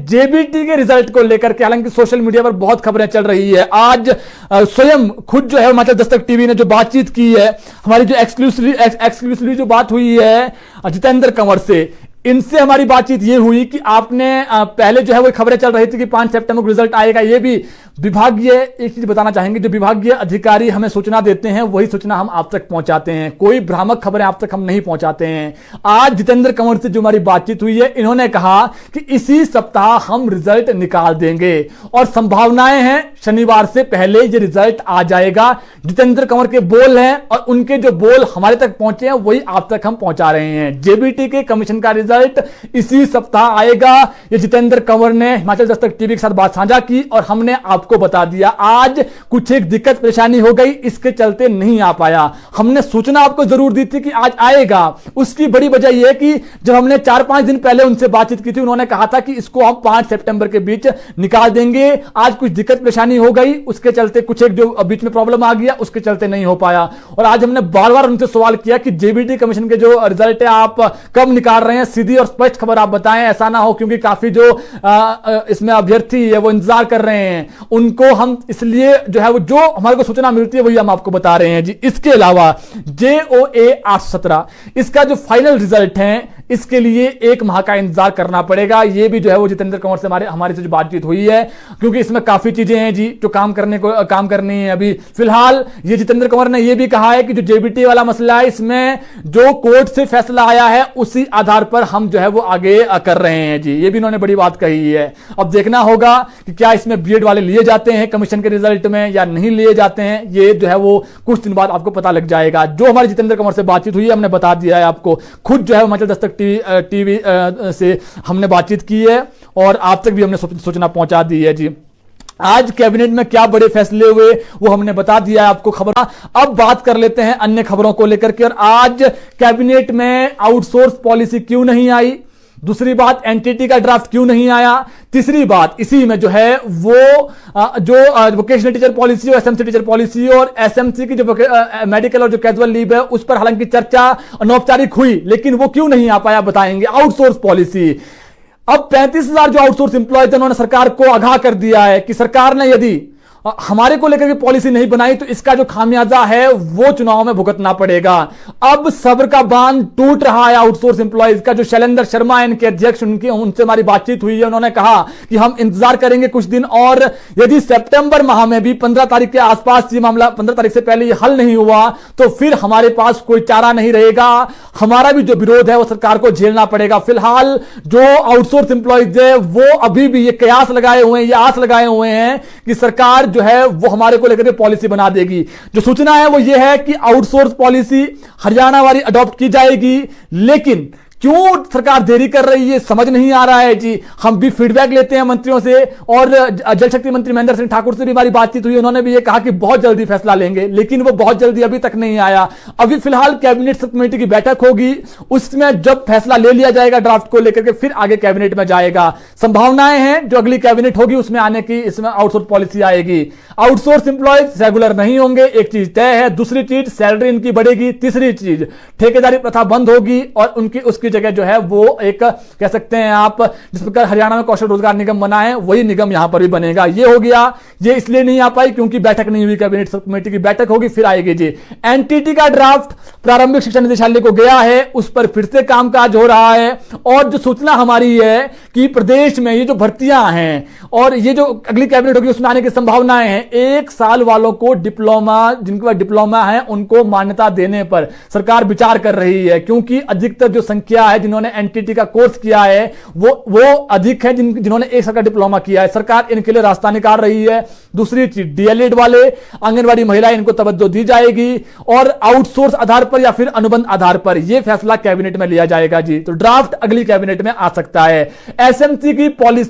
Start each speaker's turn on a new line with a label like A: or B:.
A: JBT के result को लेकर के हालांकि सोशल मीडिया पर बहुत खबरें चल रही है। आज स्वयं खुद जो है हिमाचल दस्तक टीवी ने जो बातचीत की है, हमारी जो एक्सक्लूसिवली जो बात हुई है जितेंद्र कंवर से, इनसे हमारी बातचीत ये हुई कि आपने पहले जो है वो खबरें चल रही थी कि 5 सितंबर को रिजल्ट आएगा। ये भी विभागीय एक चीज बताना चाहेंगे, जो विभागीय अधिकारी हमें सूचना देते हैं वही सूचना हम आप तक पहुंचाते हैं, कोई भ्रामक खबरें आप तक हम नहीं पहुंचाते हैं। आज जितेंद्र कंवर से जो हमारी बातचीत हुई है, इन्होंने कहा कि इसी सप्ताह हम रिजल्ट निकाल देंगे और संभावनाएं हैं शनिवार से पहले ये रिजल्ट आ जाएगा। जितेंद्र कंवर के बोल हैं और उनके जो बोल हमारे तक पहुंचे हैं वही आप तक हम पहुंचा रहे हैं। जेबीटी के कमीशन का रिजल्ट इसी सप्ताह आएगा। ये जितेंद्र कंवर ने हिमाचल दस्तक टीवी के साथ बात साझा की और हमने आपको बता दिया। आज कुछ एक दिक्कत परेशानी हो गई, इसके चलते नहीं आ पाया। हमने सूचना आपको जरूर दी थी कि आज आएगा। उसकी बड़ी वजह यह है कि जब हमने 4-5 दिन पहले उनसे बातचीत की थी, उन्होंने कहा था कि इसको हम 5 सितंबर के बीच निकाल देंगे। आज कुछ दिक्कत परेशानी हो गई, उसके चलते कुछ एक जो बीच में प्रॉब्लम आ गया, उसके चलते नहीं हो पाया। और आज हमने बार बार उनसे सवाल किया कि जेबीटी कमीशन के जो रिजल्ट है आप कब निकाल रहे हैं, सीधी और स्पष्ट खबर आप बताएं, ऐसा ना हो क्योंकि काफी जो इसमें अभ्यर्थी है वो इंतजार कर रहे हैं, उनको हम इसलिए जो है वो जो हमारे को सूचना मिलती है वही हम आपको बता रहे हैं जी। इसके अलावा JOA 817 इसका जो फाइनल रिजल्ट है, इसके लिए 1 माह का इंतजार करना पड़ेगा। ये भी जो है वो जितेंद्र कंवर से हमारे से जो बातचीत हुई है, क्योंकि इसमें काफी चीजें हैं जी जो काम करनी है। अभी फिलहाल ये जितेंद्र कंवर ने ये भी कहा है कि जो जेबीटी वाला मसला है, इसमें जो कोर्ट से फैसला आया है उसी आधार पर हम जो है वो आगे कर रहे हैं जी। ये भी इन्होंने बड़ी बात कही है। अब देखना होगा कि क्या इसमें बीएड वाले लिए जाते हैं कमीशन के रिजल्ट में या नहीं लिए जाते हैं। ये जो है वो कुछ दिन बाद आपको पता लग जाएगा। जो हमारे जितेंद्र कंवर से बातचीत हुई है हमने बता दिया है आपको। खुद जो है हिमाचल दस्तक टीवी से हमने बातचीत की है और आप तक भी हमने सूचना पहुंचा दी है जी। आज कैबिनेट में क्या बड़े फैसले हुए वो हमने बता दिया है आपको खबर। अब बात कर लेते हैं अन्य खबरों को लेकर के। और आज कैबिनेट में आउटसोर्स पॉलिसी क्यों नहीं आई, दूसरी बात एनटीटी का ड्राफ्ट क्यों नहीं आया, तीसरी बात इसी में जो है वो जो वोकेशनल टीचर पॉलिसी और एसएमसी टीचर पॉलिसी और एसएमसी की जो मेडिकल और जो कैजुअल लीव है उस पर हालांकि चर्चा अनौपचारिक हुई, लेकिन वो क्यों नहीं आ पाया बताएंगे। आउटसोर्स पॉलिसी, अब 35,000 जो आउटसोर्स एम्प्लॉयज उन्होंने सरकार को आगाह कर दिया है कि सरकार ने यदि हमारे को लेकर के पॉलिसी नहीं बनाई तो इसका जो खामियाजा है वो चुनाव में भुगतना पड़ेगा। अब सब्र का बांध टूट रहा है आउटसोर्स एम्प्लॉयज का। जो शैलेंद्र शर्मा इनके अध्यक्ष, उनसे हमारी बातचीत हुई है, उन्होंने कहा कि हम इंतजार करेंगे कुछ दिन और यदि सितंबर माह में भी 15 तारीख के आसपास ये मामला 15 तारीख से पहले ये हल नहीं हुआ तो फिर हमारे पास कोई चारा नहीं रहेगा। हमारा भी जो विरोध है वो सरकार को झेलना पड़ेगा। फिलहाल जो आउटसोर्स एम्प्लॉयज है वो अभी भी ये कयास लगाए हुए हैं, ये आस लगाए हुए हैं कि सरकार जो है वो हमारे को लेकर के पॉलिसी बना देगी। जो सूचना है वो ये है कि आउटसोर्स पॉलिसी हरियाणा वाली अडॉप्ट की जाएगी, लेकिन क्यों सरकार देरी कर रही है समझ नहीं आ रहा है जी। हम भी फीडबैक लेते हैं मंत्रियों से और जल शक्ति मंत्री महेंद्र सिंह ठाकुर से भी हमारी बातचीत हुई, उन्होंने भी ये कहा कि बहुत जल्दी फैसला लेंगे, लेकिन वो बहुत जल्दी अभी तक नहीं आया। अभी फिलहाल कैबिनेट सब कमेटी की बैठक होगी, उसमें जब फैसला ले लिया जाएगा ड्राफ्ट को लेकर के फिर आगे कैबिनेट में जाएगा। संभावनाएं हैं जो अगली कैबिनेट होगी उसमें आने की, इसमें आउटसोर्स पॉलिसी आएगी। आउटसोर्स एम्प्लॉयज रेगुलर नहीं होंगे, एक चीज तय है। दूसरी चीज सैलरी इनकी बढ़ेगी। तीसरी चीज ठेकेदारी प्रथा बंद होगी और उनकी उसकी जगह जो है वो एक कह सकते हैं आप जिस प्रकार हरियाणा में कौशल रोजगार निगम बना है वही निगम यहां पर भी बनेगा। ये हो गया। ये इसलिए नहीं आ पाई क्योंकि बैठक नहीं हुई, कैबिनेट सब कमेटी की बैठक होगी फिर आएगी जी। एनटीटी का ड्राफ्ट प्रारंभिक शिक्षा निदेशालय को गया है, उस पर फिर से कामकाज हो रहा है। और जो सूचना हमारी है कि प्रदेश में ये जो भर्तियां हैं और ये जो अगली कैबिनेट होगी उसमें आने की संभावनाएं हैं। 1 साल वालों को डिप्लोमा, जिनके पास डिप्लोमा है उनको मान्यता देने पर सरकार विचार कर रही है, क्योंकि अधिकतर जो संख्या है जिन्होंने एनटीटी का कोर्स किया है वो अधिक है जिन्होंने 1 साल का डिप्लोमा किया है। सरकार इनके लिए रास्ता निकाल रही है। दूसरी चीज डीएलएड वाले, आंगनवाड़ी महिलाएं, इनको तवज्जो दी जाएगी और आउटसोर्स आधार पर या फिर अनुबंध आधार पर यह फैसला कैबिनेट में लिया जाएगा जी। तो ड्राफ्ट अगली कैबिनेट में आ सकता है। एसएमसी की पॉलिसी